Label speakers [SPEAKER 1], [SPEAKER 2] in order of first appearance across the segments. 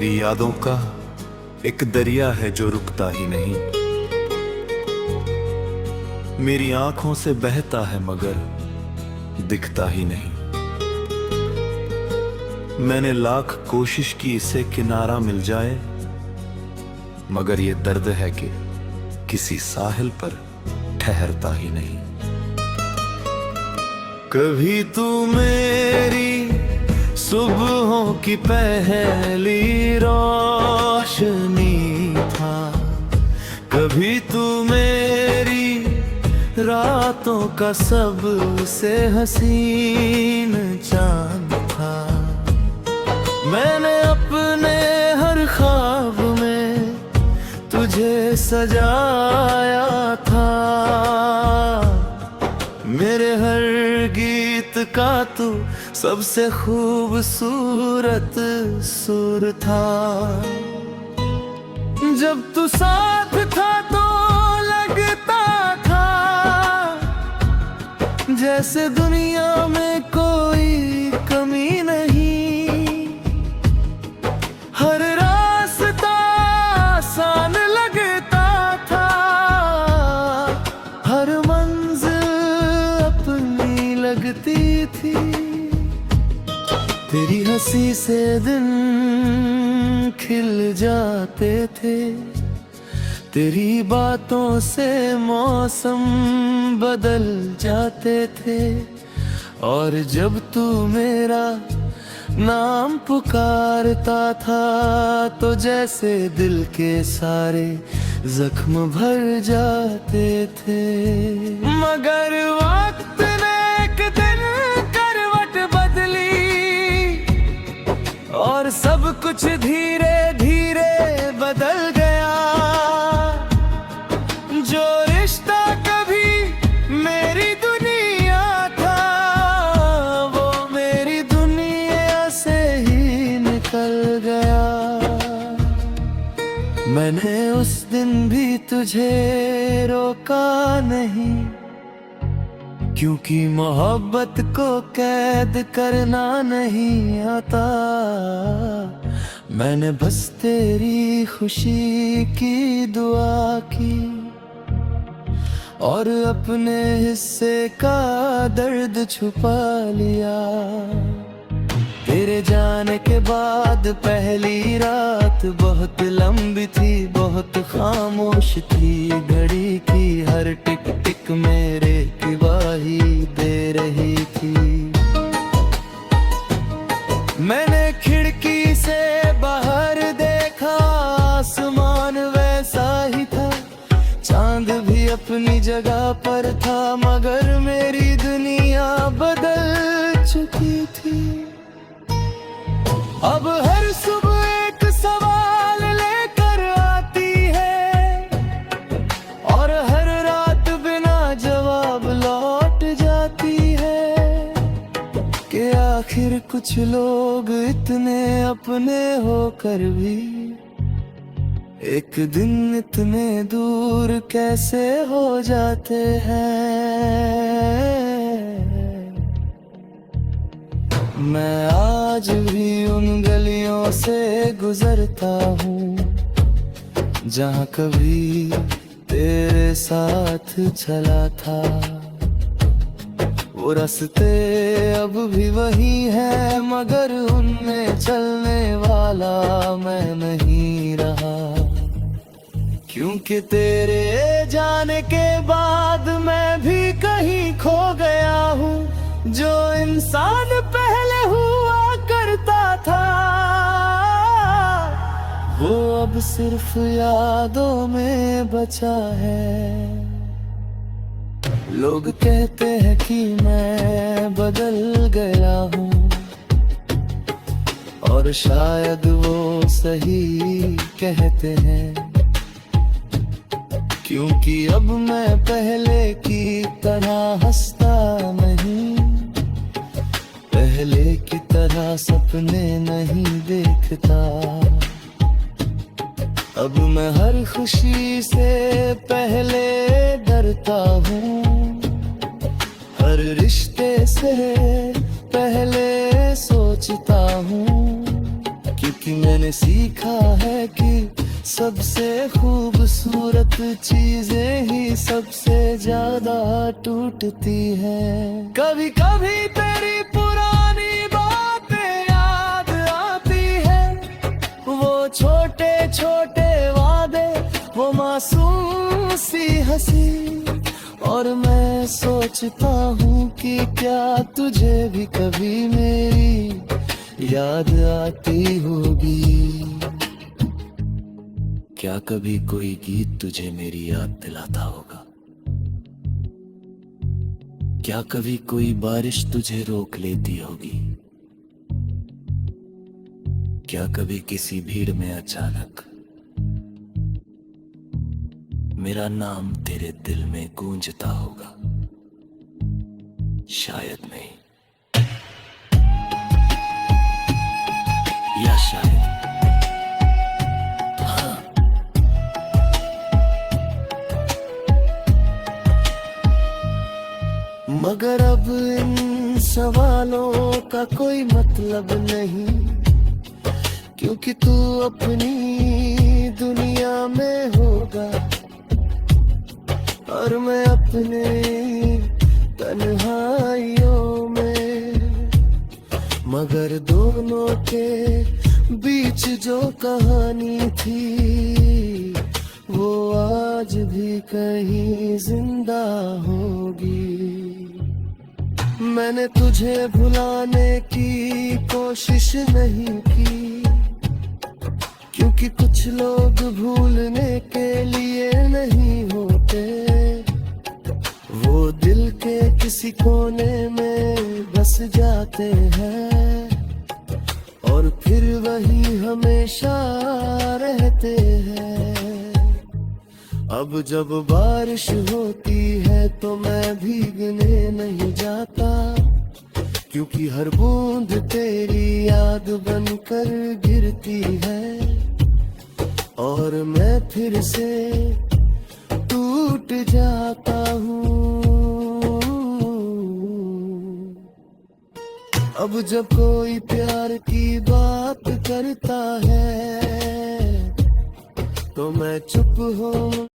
[SPEAKER 1] तेरी यादों का एक दरिया है जो रुकता ही नहीं, मेरी आंखों से बहता है मगर दिखता ही नहीं। मैंने लाख कोशिश की इसे किनारा मिल जाए, मगर ये दर्द है कि किसी साहिल पर ठहरता ही नहीं। कभी तू मेरी सुबहों की पहली रोशनी था, कभी तू मेरी रातों का सबसे हसीन चांद था। मैंने अपने हर ख्वाब में तुझे सजाया था, मेरे हर गीत का तू सबसे खूबसूरत सुर था। जब तू साथ था तो लगता था जैसे दुनिया में कोई कमी नहीं। हर रास्ता आसान लगता था, हर मंजिल अपनी लगती थी। तेरी हंसी से दिन खिल जाते थे, तेरी बातों से मौसम बदल जाते थे। और जब तू मेरा नाम पुकारता था तो जैसे दिल के सारे जख्म भर जाते थे। मगर वक्त ने एक दिन करवट बदली और सब कुछ धीरे धीरे बदल गया। जो रिश्ता कभी मेरी दुनिया था, वो मेरी दुनिया से ही निकल गया। मैंने उस दिन भी तुझे रोका नहीं, क्योंकि मोहब्बत को कैद करना नहीं आता। मैंने बस तेरी खुशी की दुआ की और अपने हिस्से का दर्द छुपा लिया। तेरे जाने के बाद पहली रात बहुत लंबी थी, बहुत खामोश थी। घड़ी की हर टिक टिक मेरे गवाही दे रही थी। मैंने खिड़की से बाहर देखा, आसमान वैसा ही था, चांद भी अपनी जगह पर था, मगर मेरी दुनिया बदल चुकी थी। अब हर सुबह एक सवाल लेकर आती है और हर रात बिना जवाब लौट जाती है कि आखिर कुछ लोग इतने अपने होकर भी एक दिन इतने दूर कैसे हो जाते हैं। मैं आज भी उन गलियों से गुजरता हूँ जहाँ कभी तेरे साथ चला था। वो रास्ते अब भी वही है, मगर उनमें चलने वाला मैं नहीं रहा। क्योंकि तेरे जाने के बाद मैं भी कहीं खो गया हूँ। जो इंसान पहले हुआ करता था, वो अब सिर्फ यादों में बचा है। लोग कहते हैं कि मैं बदल गया हूँ और शायद वो सही कहते हैं, क्योंकि अब मैं पहले की तरह हंसता नहीं, पहले की तरह सपने नहीं देखता। अब मैं हर खुशी से पहले डरता हूँ, हर रिश्ते से पहले सोचता हूँ कि क्योंकि मैंने सीखा है कि सबसे खूबसूरत चीजें ही सबसे ज्यादा टूटती हैं। कभी कभी तेरी पुरानी बातें याद आती है, वो छोटे छोटे वादे, वो मासूम सी हंसी। और मैं सोचता हूँ कि क्या तुझे भी कभी मेरी याद आती होगी। क्या कभी कोई गीत तुझे मेरी याद दिलाता होगा? क्या कभी कोई बारिश तुझे रोक लेती होगी? क्या कभी किसी भीड़ में अचानक मेरा नाम तेरे दिल में गूंजता होगा? शायद नहीं, या शायद हाँ। मगर अब इन सवालों का कोई मतलब नहीं, क्योंकि तू अपनी दुनिया में होगा और मैं अपने तन्हाइयों में। मगर दोनों के बीच जो कहानी थी वो आज भी कहीं जिंदा होगी। मैंने तुझे भुलाने की कोशिश नहीं की, क्योंकि कुछ लोग भूलने के लिए नहीं होते, वो दिल के किसी कोने में बस जाते हैं और फिर वही हमेशा रहते हैं। अब जब बारिश होती है तो मैं भीगने नहीं जाता, क्योंकि हर बूंद तेरी याद बनकर गिरती है और मैं फिर से टूट जाता हूँ। अब जब कोई प्यार की बात करता है तो मैं चुप हूँ।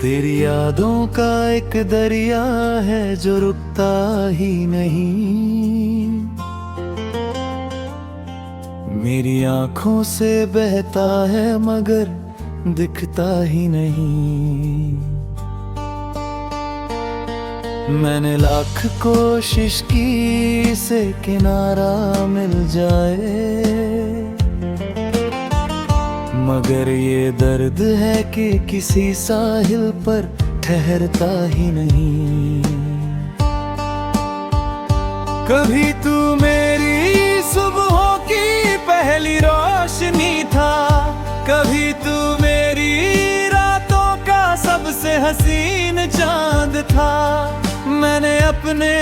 [SPEAKER 1] तेरी यादों का एक दरिया है जो रुकता ही नहीं, मेरी आंखों से बहता है मगर दिखता ही नहीं। मैंने लाख कोशिश की इसे किनारा मिल जाए, मगर ये दर्द है कि किसी साहिल पर ठहरता ही नहीं। कभी तू मेरी सुबहों की पहली रोशनी था, कभी तू मेरी रातों का सबसे हसीन चांद था। मैंने अपने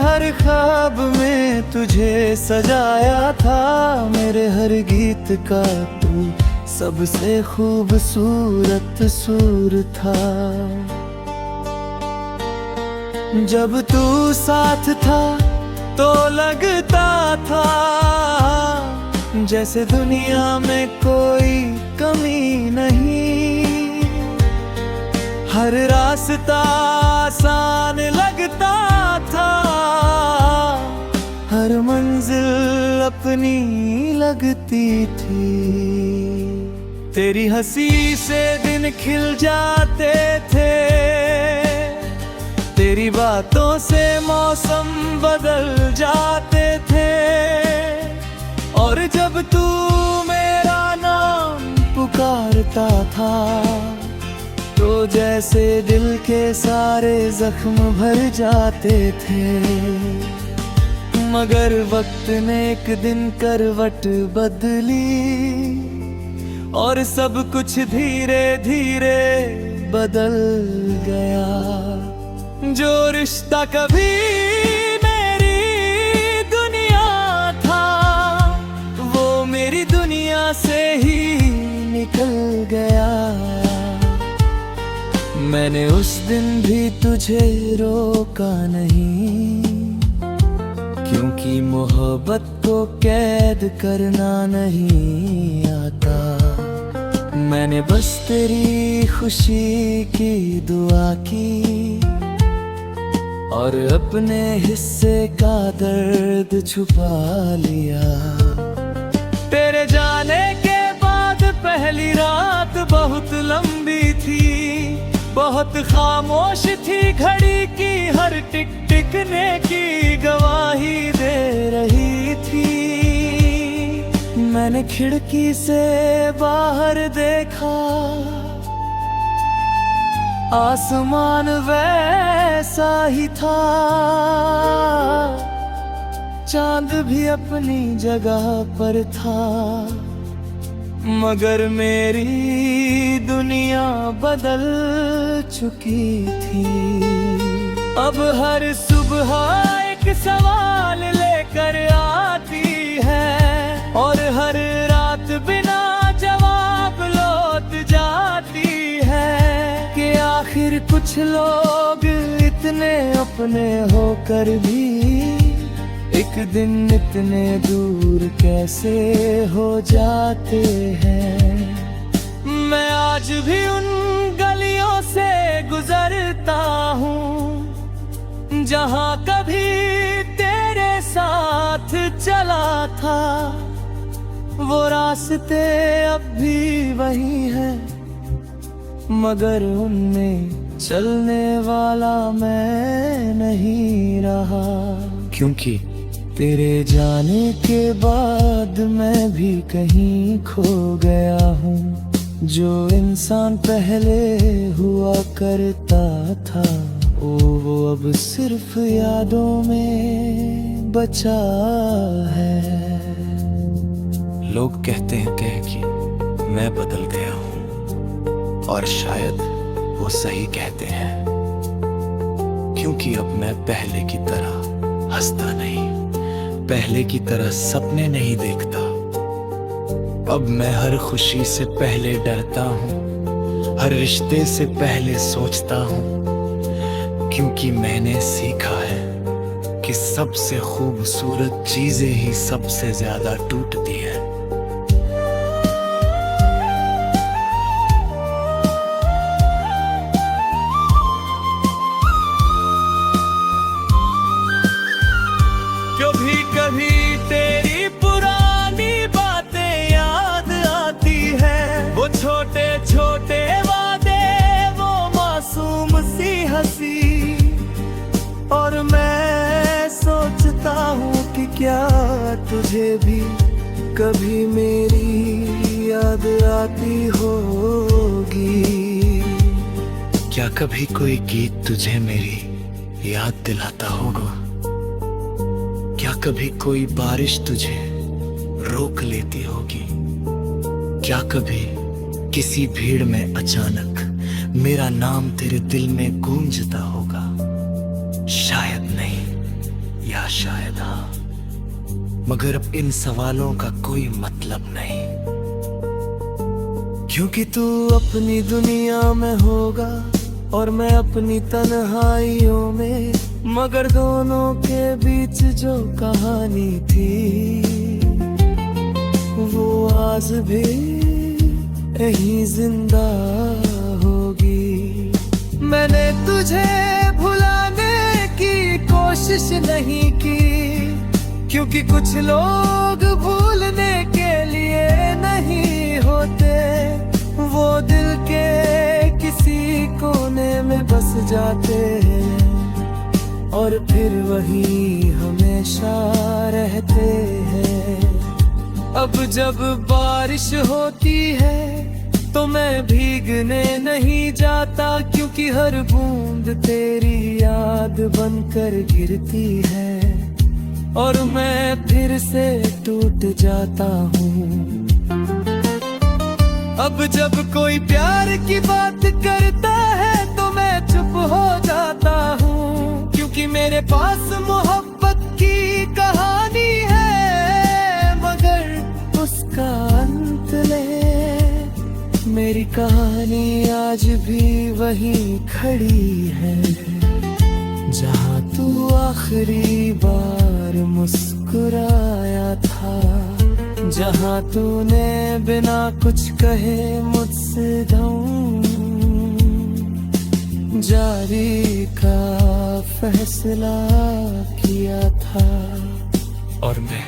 [SPEAKER 1] हर ख्वाब में तुझे सजाया था, मेरे हर गीत का तू सबसे खूबसूरत सुर था। जब तू साथ था तो लगता था जैसे दुनिया में कोई कमी नहीं, हर रास्ता आसान लगता था, हर मंजिल अपनी लगती थी। तेरी हंसी से दिन खिल जाते थे, तेरी बातों से मौसम बदल जाते थे, और जब तू मेरा नाम पुकारता था तो जैसे दिल के सारे जख्म भर जाते थे। मगर वक्त ने एक दिन करवट बदली और सब कुछ धीरे धीरे बदल गया। जो रिश्ता कभी निकल गया। मैंने उस दिन भी तुझे रोका नहीं, क्योंकि मोहब्बत को कैद करना नहीं आता। मैंने बस तेरी खुशी की दुआ की और अपने हिस्से का दर्द छुपा लिया। तेरे जाने के बाद पहली रात बहुत लंबी थी, बहुत खामोश थी, घड़ी की हर टिक टिक नेकी गवाही दे रही थी। मैंने खिड़की से बाहर देखा, आसमान वैसा ही था, चांद भी अपनी जगह पर था, मगर मेरी दुनिया बदल चुकी थी। अब हर सुबह एक सवाल लेकर आती है और हर रात बिना जवाब लौट जाती है कि आखिर कुछ लोग इतने अपने होकर भी एक दिन इतने दूर कैसे हो जाते हैं। मैं आज भी उन गलियों से गुजरता हूँ जहाँ कभी तेरे साथ चला था। वो रास्ते अब भी वही हैं, मगर उनमें चलने वाला मैं नहीं रहा। क्योंकि तेरे जाने के बाद मैं भी कहीं खो गया हूँ। जो इंसान पहले हुआ करता था, वो अब सिर्फ यादों में बचा है।
[SPEAKER 2] लोग कहते हैं कि मैं बदल गया हूँ, और शायद वो सही कहते हैं, क्योंकि अब मैं पहले की तरह हंसता नहीं, पहले की तरह सपने नहीं देखता। अब मैं हर खुशी से पहले डरता हूँ, हर रिश्ते से पहले सोचता हूँ, क्योंकि मैंने सीखा है कि सबसे खूबसूरत चीजें ही सबसे ज्यादा टूटती है।
[SPEAKER 1] कभी कभी तेरी पुरानी बातें याद आती है, वो छोटे छोटे वादे, वो मासूम सी हंसी, और मैं सोचता हूँ कि क्या तुझे भी कभी मेरी याद आती होगी।
[SPEAKER 2] क्या कभी कोई गीत तुझे मेरी याद दिलाता होगा? क्या कभी कोई बारिश तुझे रोक लेती होगी? क्या कभी किसी भीड़ में अचानक मेरा नाम तेरे दिल में गूंजता होगा? शायद नहीं, या शायद हाँ, मगर अब इन सवालों का कोई मतलब नहीं,
[SPEAKER 1] क्योंकि तू अपनी दुनिया में होगा और मैं अपनी तन्हाइयों में, मगर दोनों के बीच जो कहानी थी वो आज भी यहीं जिंदा होगी। मैंने तुझे भुलाने की कोशिश नहीं की, क्योंकि कुछ लोग भूलने के लिए नहीं होते, वो दिल के किसी कोने में बस जाते हैं और फिर वही हमेशा रहते हैं। अब जब बारिश होती है तो मैं भीगने नहीं जाता, क्योंकि हर बूंद तेरी याद बनकर गिरती है और मैं फिर से टूट जाता हूँ। अब जब कोई प्यार की बात करता है तो मैं चुप हो जाता हूँ, क्योंकि मेरे पास मोहब्बत की कहानी है, मगर उसका अंत ले कहानी आज भी वही खड़ी है, जहाँ तू आखिरी बार मुस्कुराया था, जहाँ तूने बिना कुछ कहे मुझसे दम जारी का फैसला किया था।
[SPEAKER 2] और मैं